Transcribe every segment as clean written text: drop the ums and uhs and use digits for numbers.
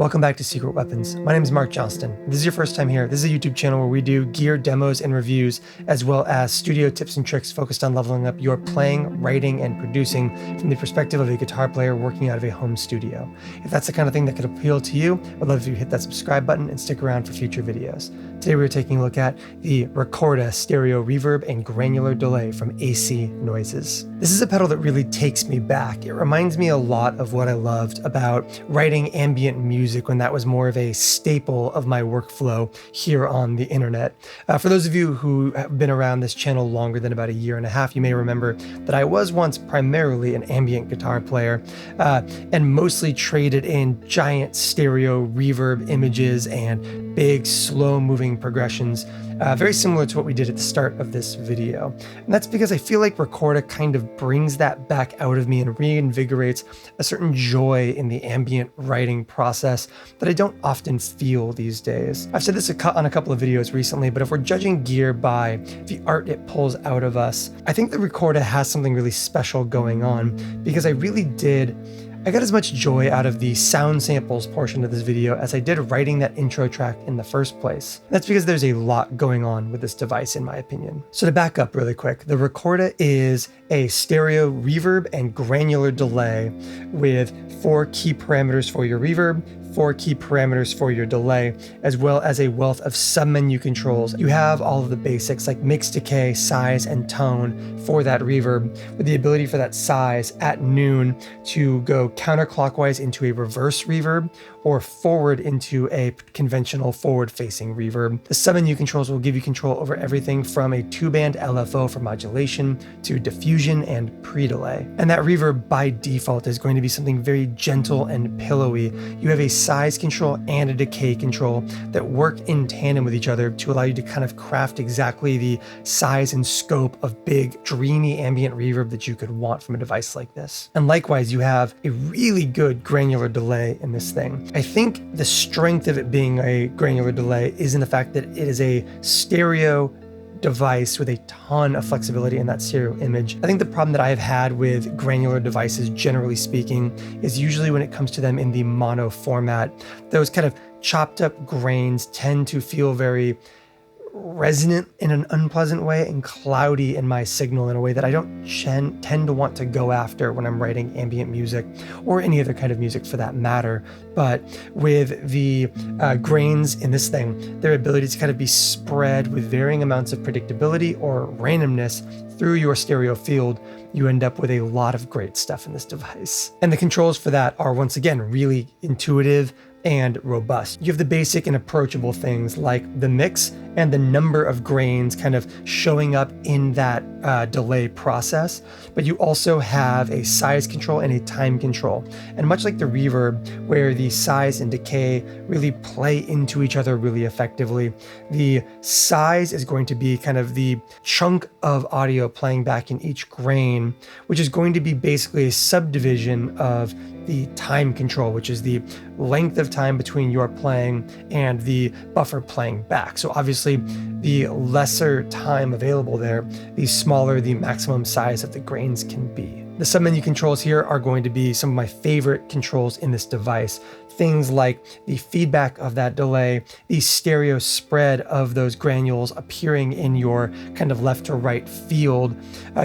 Welcome back to Secret Weapons. My name is Mark Johnston. If this is your first time here, this is a YouTube channel where we do gear demos and reviews, as well as studio tips and tricks focused on leveling up your playing, writing, and producing from the perspective of a guitar player working out of a home studio. If that's the kind of thing that could appeal to you, I'd love if you hit that subscribe button and stick around for future videos. Today we're taking a look at the Ricorda stereo reverb and granular delay from AC Noises. This is a pedal that really takes me back. It reminds me a lot of what I loved about writing ambient music when that was more of a staple of my workflow here on the internet. For those of you who have been around this channel longer than about a year and a half, you may remember that I was once primarily an ambient guitar player and mostly traded in giant stereo reverb images and big slow-moving progressions, very similar to what we did at the start of this video. And that's because I feel like Ricorda kind of brings that back out of me and reinvigorates a certain joy in the ambient writing process that I don't often feel these days. I've said this on a couple of videos recently, but if we're judging gear by the art it pulls out of us, I think the Ricorda has something really special going on, because I got as much joy out of the sound samples portion of this video as I did writing that intro track in the first place. That's because there's a lot going on with this device, in my opinion. So to back up really quick, the Ricorda is a stereo reverb and granular delay with 4 key parameters for your reverb, 4 key parameters for your delay, as well as a wealth of submenu controls. You have all of the basics like mix, decay, size, and tone for that reverb, with the ability for that size at noon to go counterclockwise into a reverse reverb or forward into a conventional forward-facing reverb. The submenu controls will give you control over everything from a 2-band LFO for modulation to diffusion and pre-delay. And that reverb by default is going to be something very gentle and pillowy. You have a size control and a decay control that work in tandem with each other to allow you to kind of craft exactly the size and scope of big, dreamy ambient reverb that you could want from a device like this. And likewise, you have a really good granular delay in this thing. I think the strength of it being a granular delay is in the fact that it is a stereo device with a ton of flexibility in that stereo image. I think the problem that I have had with granular devices, generally speaking, is usually when it comes to them in the mono format. Those kind of chopped up grains tend to feel very resonant in an unpleasant way and cloudy in my signal in a way that I don't tend to want to go after when I'm writing ambient music or any other kind of music for that matter. But with the grains in this thing, their ability to kind of be spread with varying amounts of predictability or randomness through your stereo field, you end up with a lot of great stuff in this device. And the controls for that are, once again, really intuitive and robust. You have the basic and approachable things like the mix and the number of grains kind of showing up in that delay process, but you also have a size control and a time control. And much like the reverb, where the size and decay really play into each other really effectively, the size is going to be kind of the chunk of audio playing back in each grain, which is going to be basically a subdivision of the time control, which is the length of time between your playing and the buffer playing back. So obviously, the lesser time available there, the smaller the maximum size of the grains can be. The submenu controls here are going to be some of my favorite controls in this device. Things like the feedback of that delay, the stereo spread of those granules appearing in your kind of left to right field,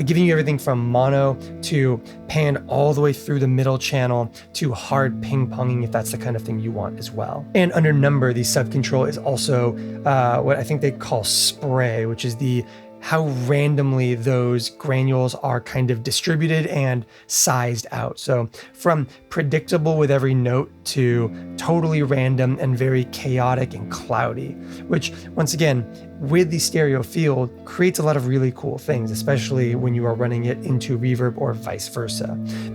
giving you everything from mono to pan all the way through the middle channel to hard ping-ponging if that's the kind of thing you want as well. And under number, the sub-control is also what I think they call spray, which is how randomly those granules are kind of distributed and sized out. So from predictable with every note to totally random and very chaotic and cloudy, which once again, with the stereo field, creates a lot of really cool things, especially when you are running it into reverb or vice versa.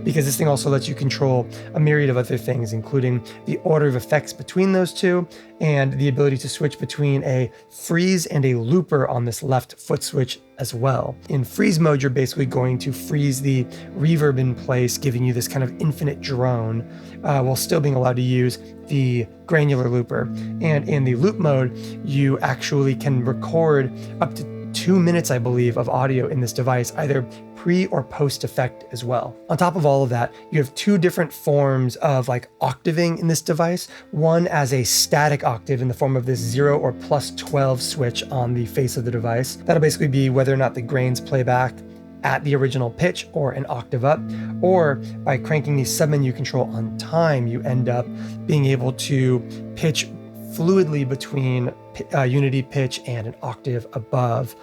Because this thing also lets you control a myriad of other things, including the order of effects between those two and the ability to switch between a freeze and a looper on this left foot switch as well. In freeze mode, you're basically going to freeze the reverb in place, giving you this kind of infinite drone, while still being allowed to use the granular looper. And in the loop mode, you actually can record up to 2 minutes, I believe, of audio in this device, either pre or post effect as well. On top of all of that, you have two different forms of like octaving in this device. One as a static octave in the form of this 0 or +12 switch on the face of the device. That'll basically be whether or not the grains play back at the original pitch or an octave up, or by cranking the submenu control on time, you end up being able to pitch fluidly between unity pitch and an octave above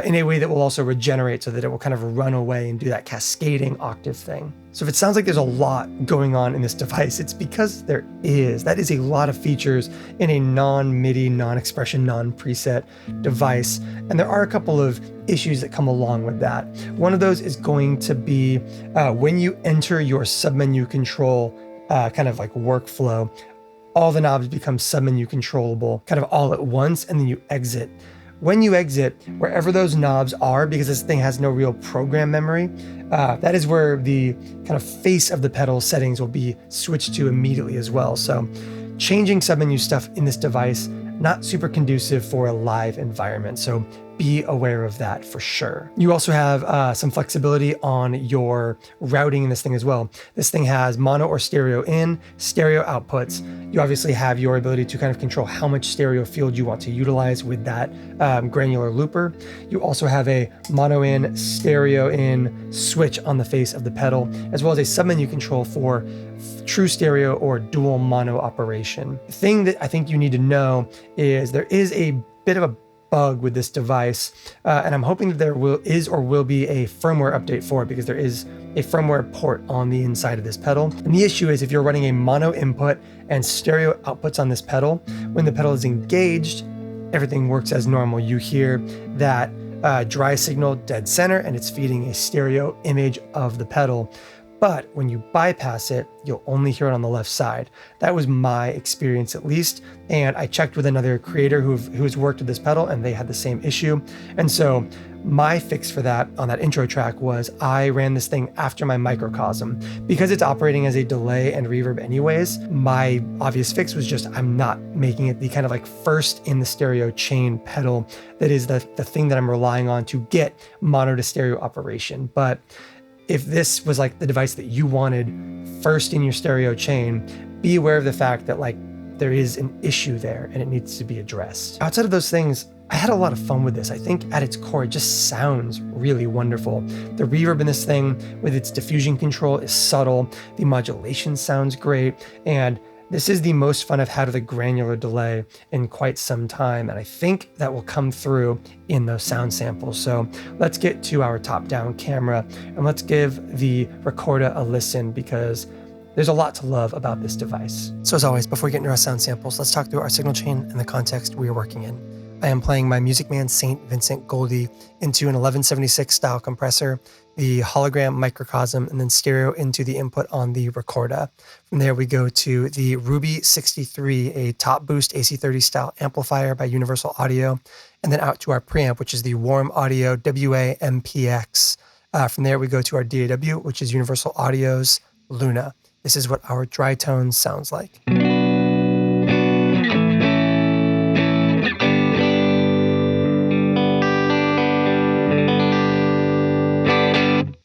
in a way that will also regenerate so that it will kind of run away and do that cascading octave thing. So if it sounds like there's a lot going on in this device, it's because there is. That is a lot of features in a non-MIDI, non-expression, non-preset device. And there are a couple of issues that come along with that. One of those is going to be when you enter your submenu control kind of like workflow, all the knobs become submenu controllable kind of all at once, and then you exit. When you exit, wherever those knobs are, because this thing has no real program memory, that is where the kind of face of the pedal settings will be switched to immediately as well. So changing submenu stuff in this device, not super conducive for a live environment. So be aware of that for sure. You also have some flexibility on your routing in this thing as well. This thing has mono or stereo in, stereo outputs. You obviously have your ability to kind of control how much stereo field you want to utilize with that granular looper. You also have a mono in, stereo in switch on the face of the pedal, as well as a submenu control for true stereo or dual mono operation. The thing that I think you need to know is there is a bit of a bug with this device, and I'm hoping that there will be a firmware update for it, because there is a firmware port on the inside of this pedal. And the issue is if you're running a mono input and stereo outputs on this pedal, when the pedal is engaged, everything works as normal. You hear that dry signal dead center, and it's feeding a stereo image of the pedal. But when you bypass it, you'll only hear it on the left side. That was my experience at least. And I checked with another creator who's worked with this pedal, and they had the same issue. And so my fix for that on that intro track was I ran this thing after my microcosm. Because it's operating as a delay and reverb anyways, my obvious fix was just I'm not making it the kind of like first in the stereo chain pedal that is the thing that I'm relying on to get mono to stereo operation. But if this was like the device that you wanted first in your stereo chain, be aware of the fact that like there is an issue there and it needs to be addressed. Outside of those things, I had a lot of fun with this. I think at its core, it just sounds really wonderful. The reverb in this thing with its diffusion control is subtle. The modulation sounds great. And this is the most fun I've had with a granular delay in quite some time, and I think that will come through in those sound samples. So let's get to our top-down camera, and let's give the Ricorda a listen, because there's a lot to love about this device. So as always, before we get into our sound samples, let's talk through our signal chain and the context we are working in. I am playing my Music Man St. Vincent Goldie into an 1176 style compressor, the Hologram Microcosm, and then stereo into the input on the Ricorda. From there, we go to the Ruby 63, a top boost AC30 style amplifier by Universal Audio, and then out to our preamp, which is the Warm Audio WA MPX. From there, we go to our DAW, which is Universal Audio's Luna. This is what our dry tone sounds like.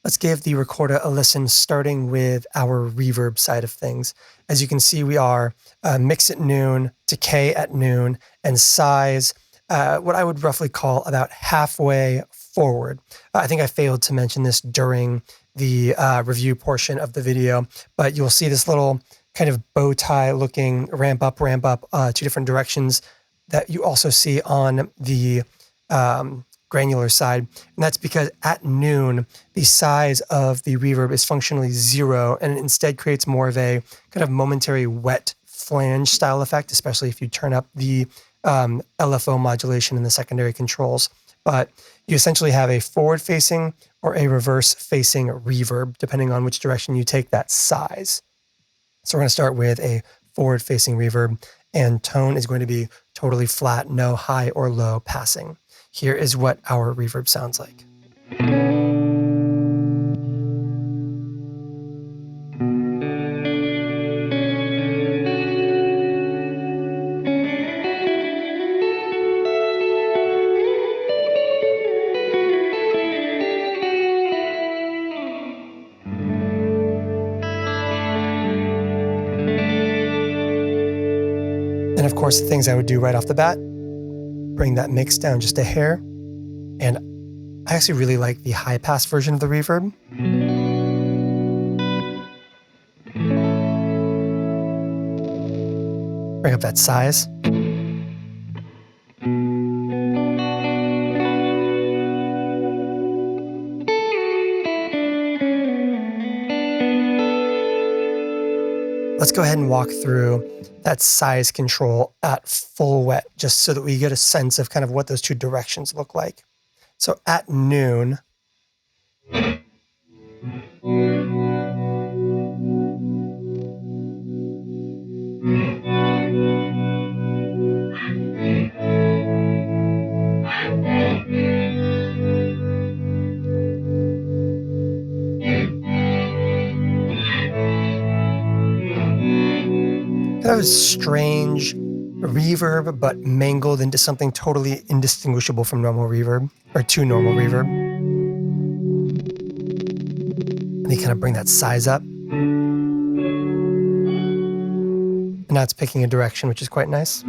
Let's give the Ricorda a listen, starting with our reverb side of things. As you can see, we are mix at noon, decay at noon, and size, what I would roughly call about halfway forward. I think I failed to mention this during the review portion of the video, but you'll see this little kind of bow tie looking ramp up, two different directions that you also see on the granular side. And that's because at noon, the size of the reverb is functionally 0, and it instead creates more of a kind of momentary wet flange style effect, especially if you turn up the LFO modulation in the secondary controls. But you essentially have a forward-facing or a reverse-facing reverb, depending on which direction you take that size. So we're going to start with a forward-facing reverb, and tone is going to be totally flat, no high or low passing. Here is what our reverb sounds like. of course, the things I would do right off the bat, bring that mix down just a hair. And I actually really like the high pass version of the reverb. Bring up that size. Let's go ahead and walk through that size control at full wet, just so that we get a sense of kind of what those two directions look like. So at noon, kind of a strange reverb, but mangled into something totally indistinguishable from normal reverb, or to normal reverb. And you kind of bring that size up. And now it's picking a direction, which is quite nice.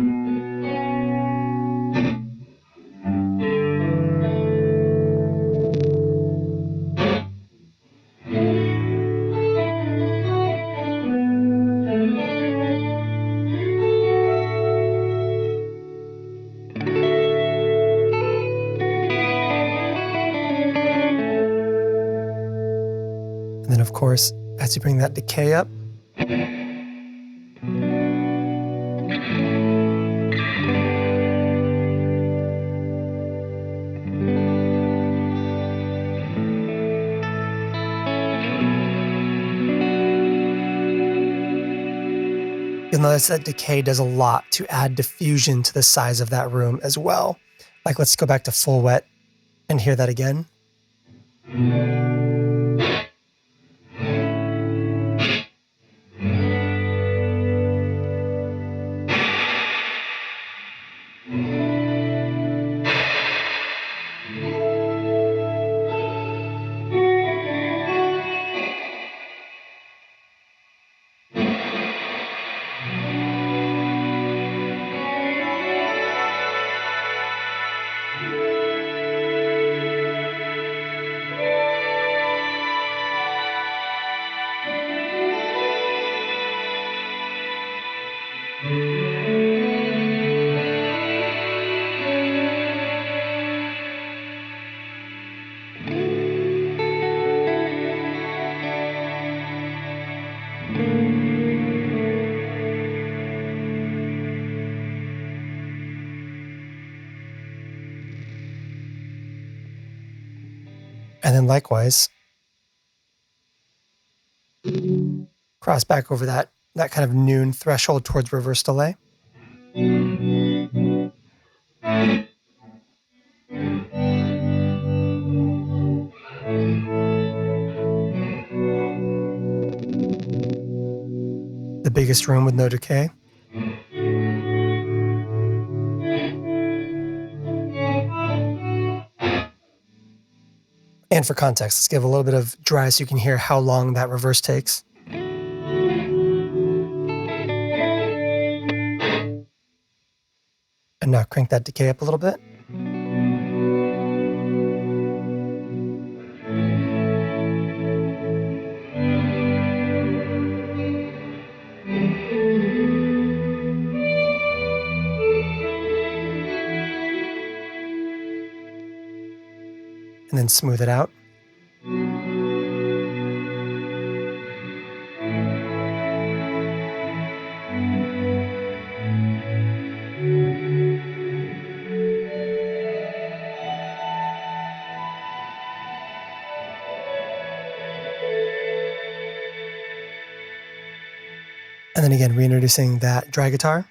And then, of course, as you bring that decay up, you'll notice that decay does a lot to add diffusion to the size of that room as well. Like, let's go back to full wet and hear that again. And then likewise, cross back over that kind of noon threshold towards reverse delay. The biggest room with no decay. And for context, let's give a little bit of dry so you can hear how long that reverse takes. And now crank that decay up a little bit. And then smooth it out. And then again, reintroducing that dry guitar.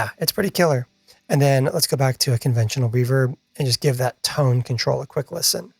Yeah, it's pretty killer. And then let's go back to a conventional reverb and just give that tone control a quick listen.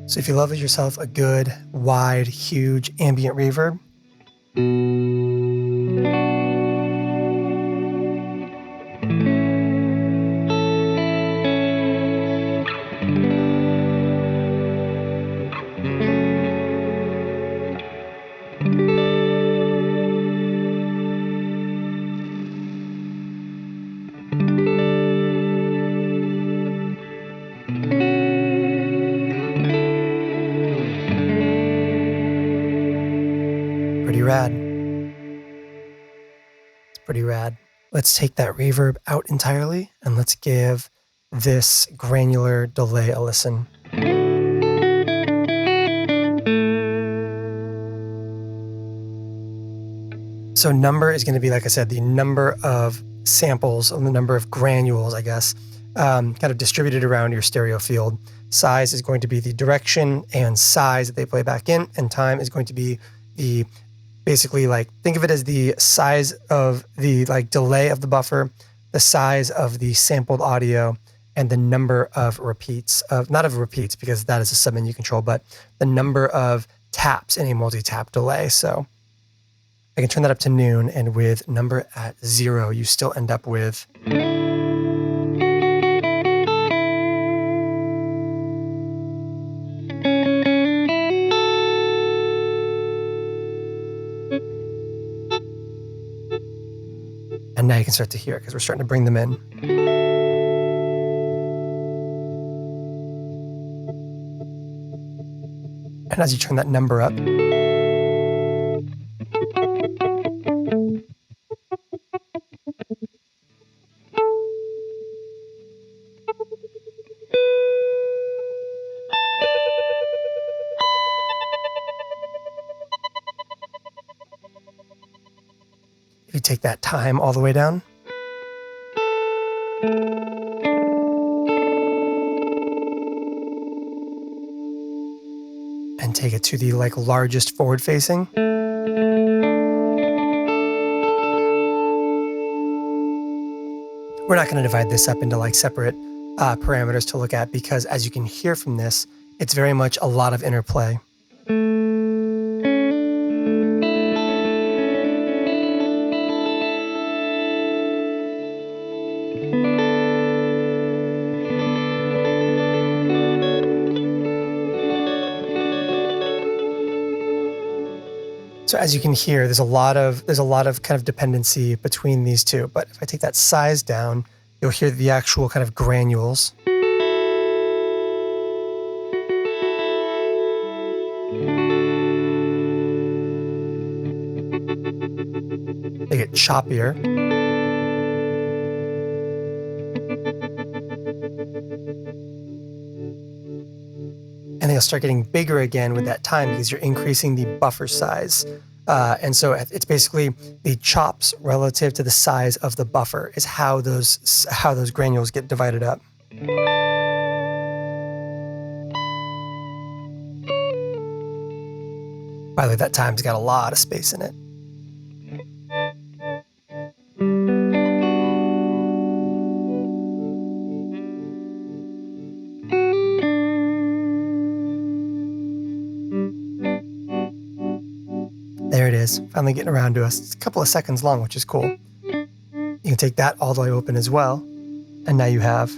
So if you love yourself a good, wide, huge ambient reverb, pretty rad. It's pretty rad. Let's take that reverb out entirely and let's give this granular delay a listen. So number is going to be, like I said, the number of samples, and the number of granules, I guess, kind of distributed around your stereo field. Size is going to be the direction and size that they play back in, and time is going to be the, basically, like, think of it as the size of the delay of the buffer, the size of the sampled audio, and the number of repeats of, not of repeats because that is a sub-menu control, but the number of taps in a multi-tap delay. So I can turn that up to noon, and with number at 0, you still end up with and now you can start to hear it because we're starting to bring them in. And as you turn that number up, if you take that time all the way down, and take it to the largest forward facing, we're not going to divide this up into separate parameters to look at, because as you can hear from this, it's very much a lot of interplay. So as you can hear, there's a lot of kind of dependency between these two. But if I take that size down, you'll hear the actual kind of granules. They get choppier. And they'll start getting bigger again with that time because you're increasing the buffer size. And so it's basically the chops relative to the size of the buffer is how those granules get divided up. By the way, that time's got a lot of space in it. There it is, finally getting around to us. It's a couple of seconds long, which is cool. You can take that all the way open as well. And now you have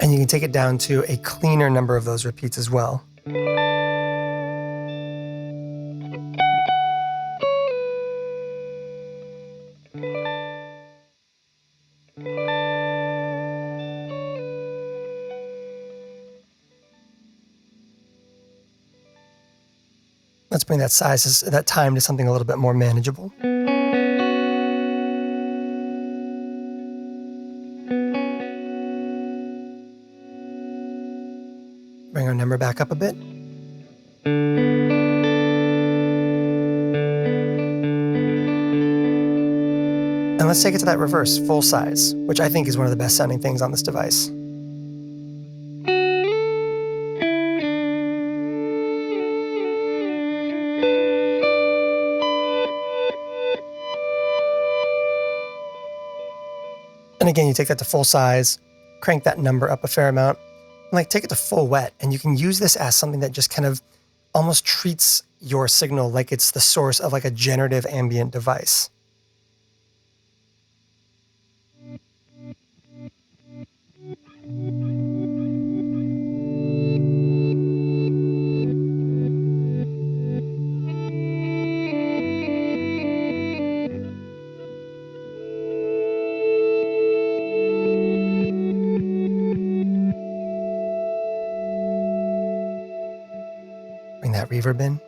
and you can take it down to a cleaner number of those repeats as well. Let's bring that time to something a little bit more manageable. Bring our number back up a bit. And let's take it to that reverse, full size, which I think is one of the best sounding things on this device. And again, you take that to full size, crank that number up a fair amount, and like take it to full wet. And you can use this as something that just kind of almost treats your signal like it's the source of like a generative ambient device. Bring that reverb in.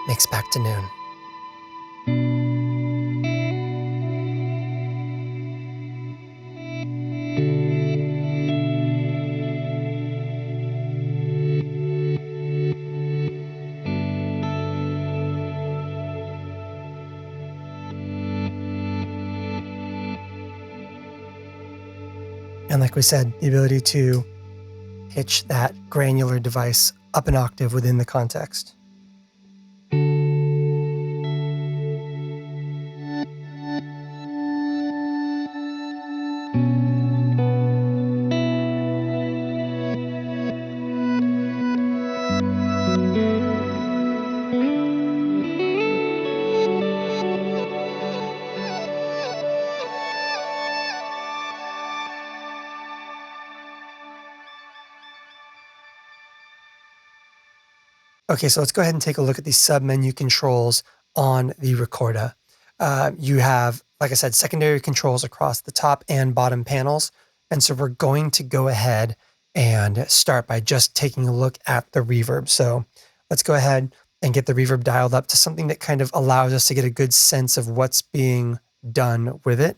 Mix back to noon. And like we said, the ability to pitch that granular device up an octave within the context. Okay, so let's go ahead and take a look at the sub-menu controls on the Ricorda. You have, like I said, secondary controls across the top and bottom panels. And so we're going to go ahead and start by just taking a look at the reverb. So let's go ahead and get the reverb dialed up to something that kind of allows us to get a good sense of what's being done with it.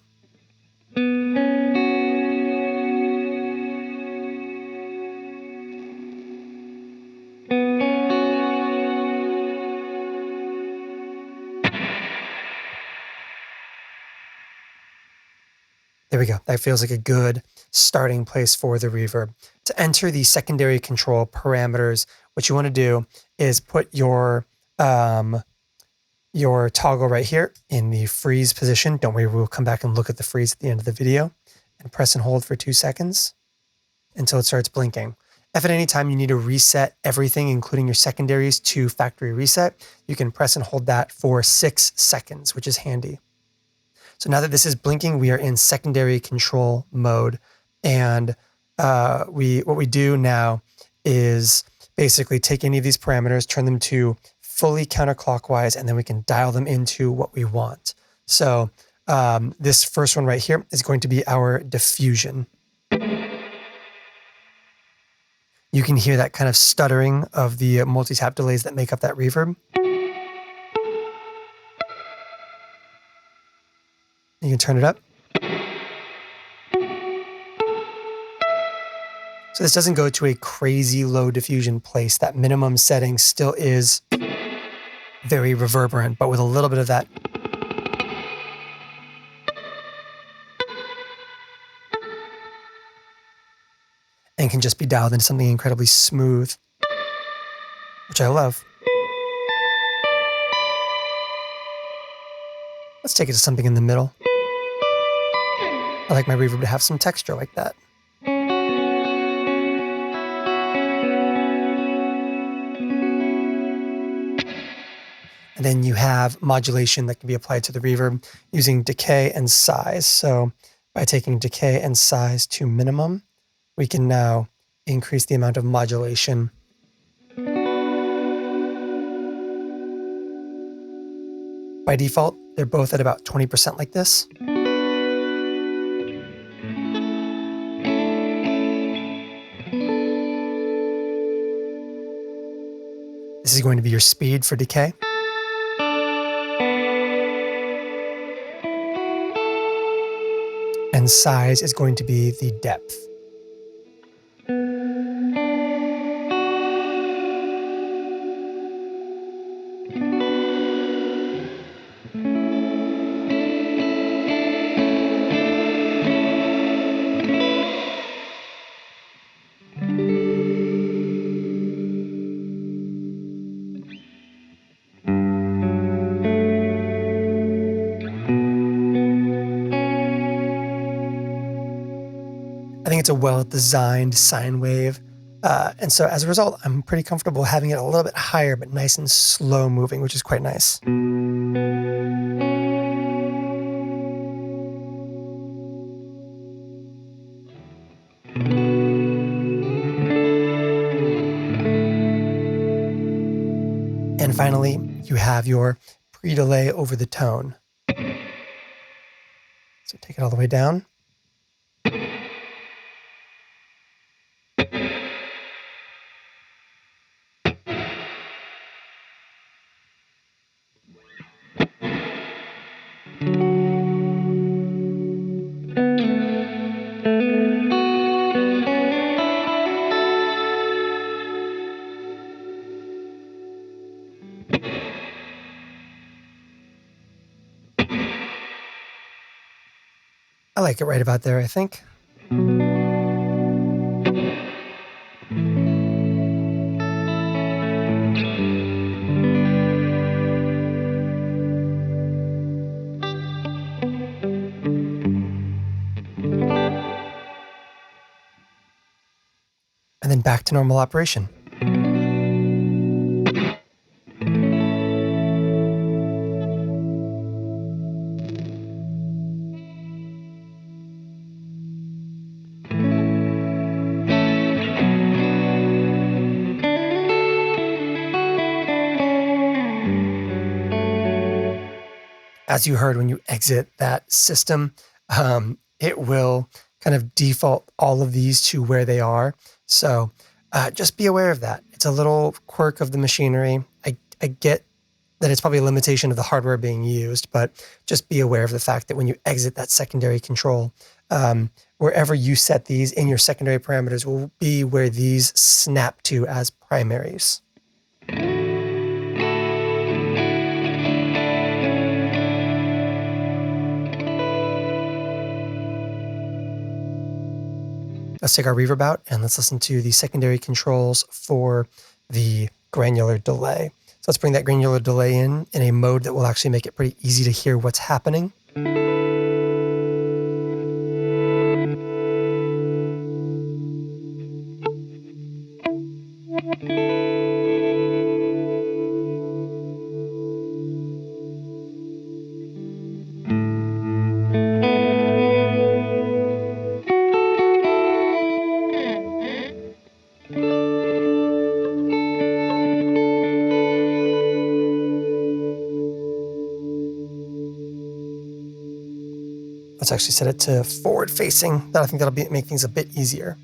There we go. That feels like a good starting place for the reverb. To enter the secondary control parameters, what you want to do is put your toggle right here in the freeze position. Don't worry, we'll come back and look at the freeze at the end of the video, and press and hold for 2 seconds until it starts blinking. If at any time you need to reset everything, including your secondaries, to factory reset, you can press and hold that for 6 seconds, which is handy. So now that this is blinking, we are in secondary control mode. And what we do now is basically take any of these parameters, turn them to fully counterclockwise, and then we can dial them into what we want. So this first one right here is going to be our diffusion. You can hear that kind of stuttering of the multi-tap delays that make up that reverb. You can turn it up. So this doesn't go to a crazy low diffusion place. That minimum setting still is very reverberant, but with a little bit of that. And can just be dialed into something incredibly smooth, which I love. Let's take it to something in the middle. I like my reverb to have some texture like that. And then you have modulation that can be applied to the reverb using decay and size. So by taking decay and size to minimum, we can now increase the amount of modulation. By default, they're both at about 20% like this. This is going to be your speed for decay. And size is going to be the depth. I think it's a well-designed sine wave. And so as a result, I'm pretty comfortable having it a little bit higher, but nice and slow moving, which is quite nice. And finally, you have your pre-delay over the tone. So take it all the way down. I like it right about there, I think. And then back to normal operation. As you heard, when you exit that system, it will kind of default all of these to where they are. So just be aware of that. It's a little quirk of the machinery. I get that it's probably a limitation of the hardware being used, but just be aware of the fact that when you exit that secondary control, wherever you set these in your secondary parameters will be where these snap to as primaries. Let's take our reverb out and let's listen to the secondary controls for the granular delay. So let's bring that granular delay in a mode that will actually make it pretty easy to hear what's happening. Let's actually set it to forward facing. I think that'll make things a bit easier.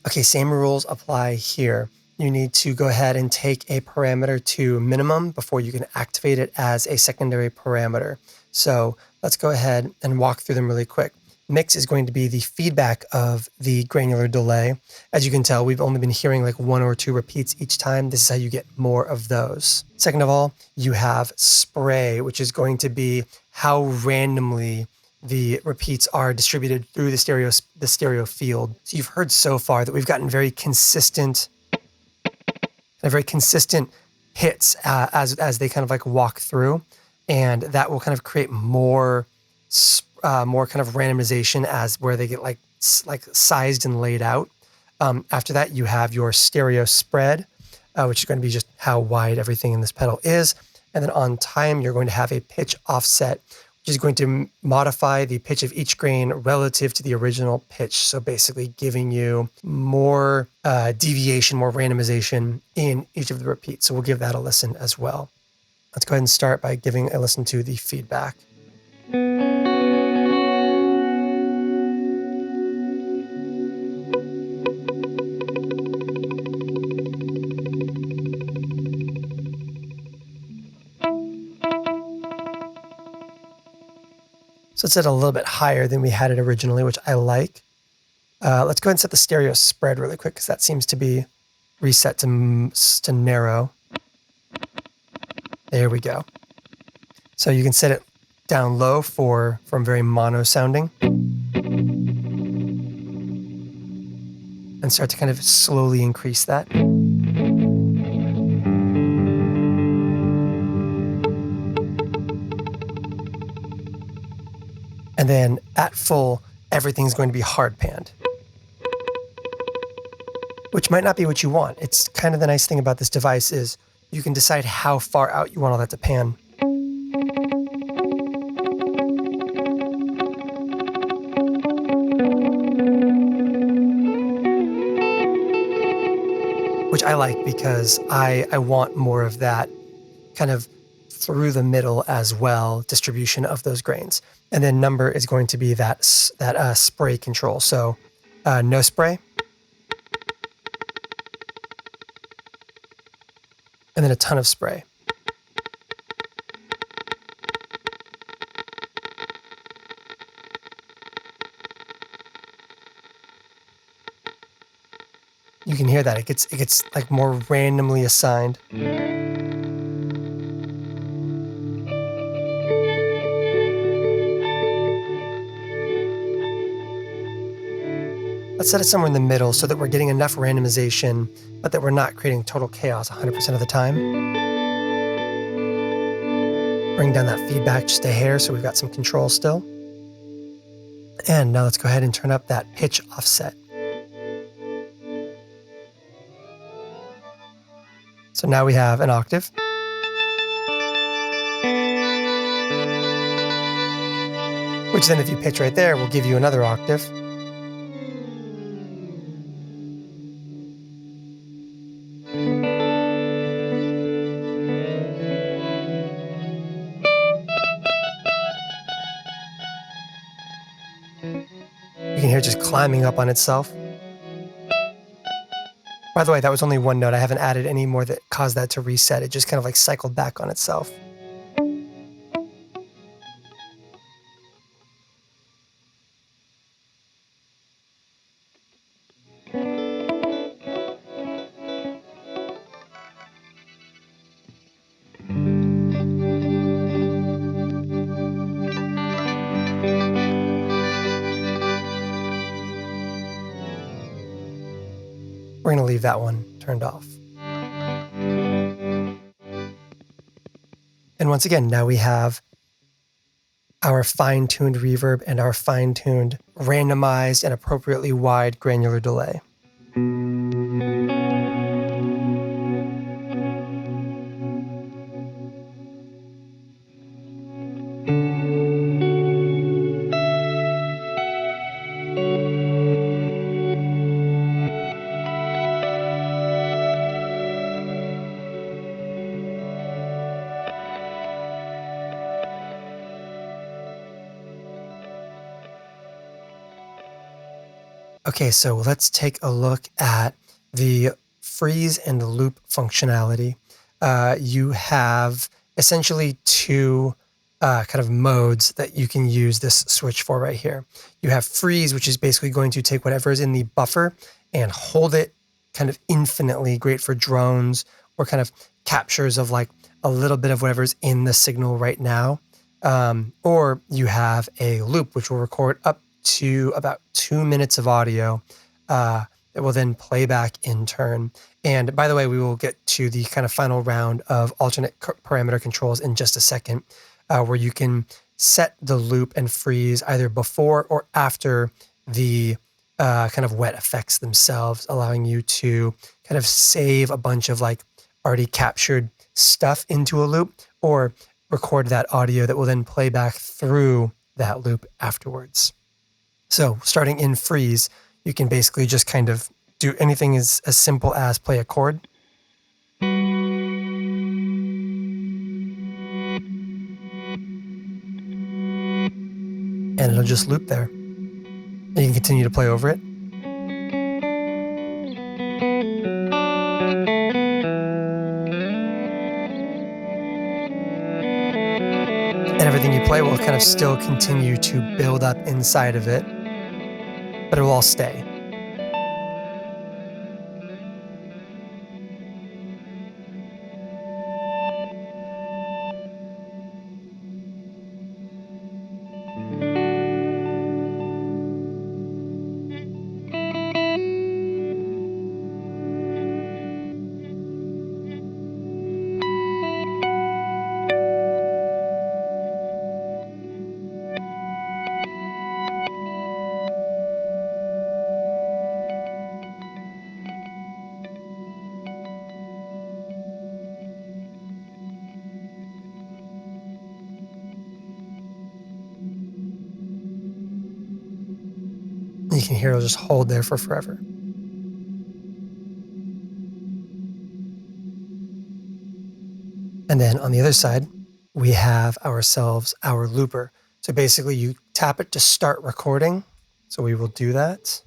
Okay, same rules apply here. You need to go ahead and take a parameter to minimum before you can activate it as a secondary parameter. So let's go ahead and walk through them really quick. Mix is going to be the feedback of the granular delay. As you can tell, we've only been hearing like 1 or 2 repeats each time. This is how you get more of those. Second of all, you have spray, which is going to be how randomly the repeats are distributed through the stereo field. So you've heard so far that we've gotten very consistent hits as they kind of like walk through, and that will kind of create more kind of randomization as where they get like sized and laid out. After that, you have your stereo spread, which is going to be just how wide everything in this pedal is. And then on time, you're going to have a pitch offset, which is going to modify the pitch of each grain relative to the original pitch. So basically giving you more deviation, more randomization in each of the repeats. So we'll give that a listen as well. Let's go ahead and start by giving a listen to the feedback. So it's at a little bit higher than we had it originally, which I like. Let's go ahead and set the stereo spread really quick because that seems to be reset to narrow. There we go. So you can set it down low from very mono sounding and start to kind of slowly increase that. And then at full, everything's going to be hard panned, which might not be what you want. It's kind of the nice thing about this device is you can decide how far out you want all that to pan. Which I like because I want more of that kind of through the middle as well distribution of those grains. And then number is going to be that spray control. So no spray. And then a ton of spray. You can hear that. It gets like more randomly assigned. Let's set it somewhere in the middle so that we're getting enough randomization, but that we're not creating total chaos 100% of the time. Bring down that feedback just a hair so we've got some control still. And now let's go ahead and turn up that pitch offset. So now we have an octave. Which then if you pitch right there will give you another octave. You can hear it just climbing up on itself. By the way, that was only one note. I haven't added any more that caused that to reset. It just kind of like cycled back on itself. We're going to leave that one turned off. And once again, now we have our fine-tuned reverb and our fine-tuned randomized and appropriately wide granular delay. Okay, so let's take a look at the freeze and loop functionality. You have essentially two kind of modes that you can use this switch for right here. You have freeze, which is basically going to take whatever is in the buffer and hold it kind of infinitely, great for drones or kind of captures of like a little bit of whatever's in the signal right now. Or you have a loop, which will record up to about 2 minutes of audio that will then play back in turn. And by the way, we will get to the kind of final round of alternate parameter controls in just a second, where you can set the loop and freeze either before or after the kind of wet effects themselves, allowing you to kind of save a bunch of like already captured stuff into a loop or record that audio that will then play back through that loop afterwards. So starting in freeze, you can basically just kind of do anything as simple as play a chord. And it'll just loop there. And you can continue to play over it. And everything you play will kind of still continue to build up inside of it, but it will all stay. You can hear it'll just hold there for forever. And then on the other side, we have ourselves our looper. So basically you tap it to start recording. So we will do that.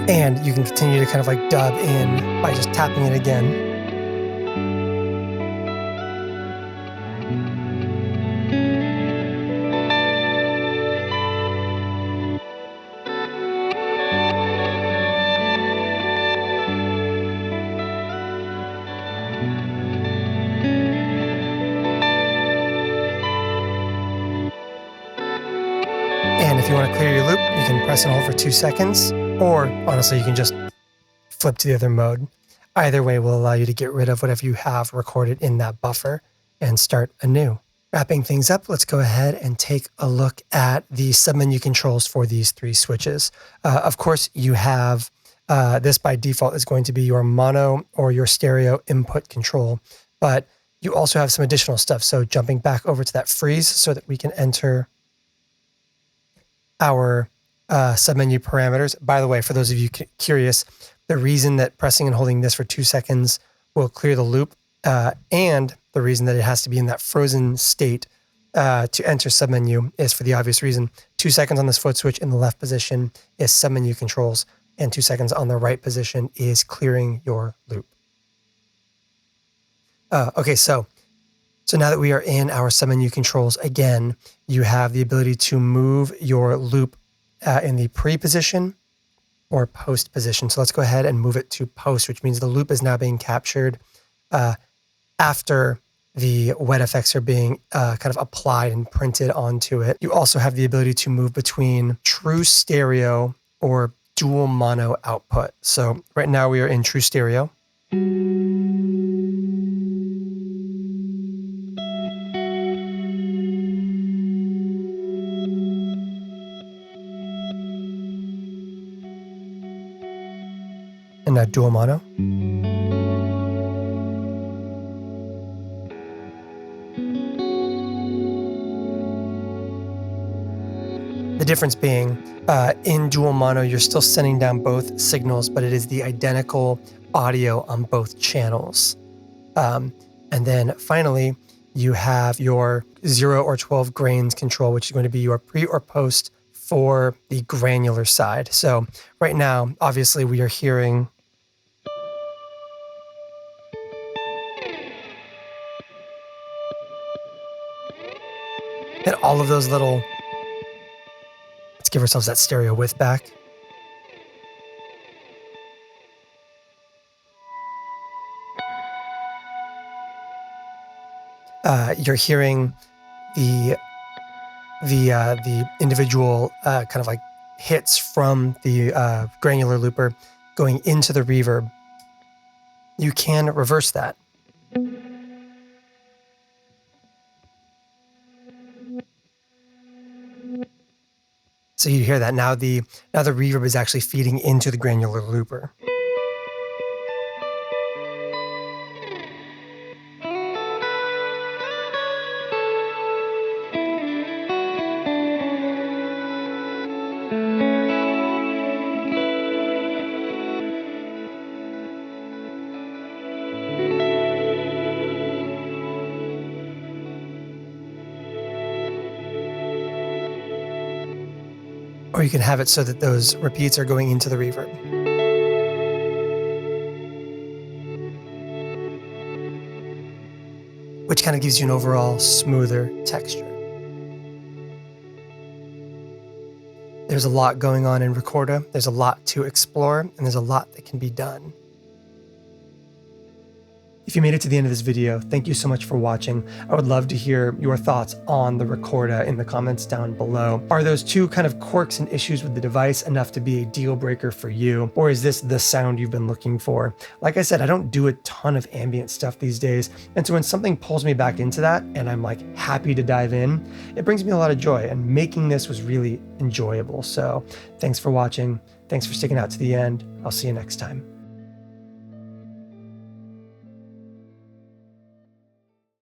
And you can continue to kind of like dub in by just tapping it again. And if you want to clear your loop, you can press and hold for 2 seconds, or honestly, you can just flip to the other mode. Either way will allow you to get rid of whatever you have recorded in that buffer and start anew. Wrapping things up, let's go ahead and take a look at the submenu controls for these three switches. Of course, you have this by default is going to be your mono or your stereo input control, but you also have some additional stuff. So jumping back over to that freeze so that we can enter our submenu parameters. By the way, for those of you curious, the reason that pressing and holding this for 2 seconds will clear the loop, and the reason that it has to be in that frozen state to enter submenu is for the obvious reason. 2 seconds on this foot switch in the left position is submenu controls, and 2 seconds on the right position is clearing your loop. Okay, so now that we are in our submenu controls, again, you have the ability to move your loop in the pre-position or post position. So let's go ahead and move it to post, which means the loop is now being captured after the wet effects are being kind of applied and printed onto it. You also have the ability to move between true stereo or dual mono output. So right now we are in true stereo. And now dual mono. The difference being, in dual mono, you're still sending down both signals, but it is the identical audio on both channels. And then finally, you have your 0 or 12 grains control, which is going to be your pre or post for the granular side. So right now, obviously, we are hearing that all of those little, let's give ourselves that stereo width back. You're hearing the individual kind of like hits from the granular looper going into the reverb. You can reverse that. So you hear that now the reverb is actually feeding into the granular looper. Or you can have it so that those repeats are going into the reverb. Which kind of gives you an overall smoother texture. There's a lot going on in Ricorda. There's a lot to explore, and there's a lot that can be done. If you made it to the end of this video, thank you so much for watching. I would love to hear your thoughts on the Ricorda in the comments down below. Are those two kind of quirks and issues with the device enough to be a deal breaker for you? Or is this the sound you've been looking for? Like I said, I don't do a ton of ambient stuff these days. And so when something pulls me back into that and I'm like happy to dive in, it brings me a lot of joy, and making this was really enjoyable. So thanks for watching. Thanks for sticking out to the end. I'll see you next time.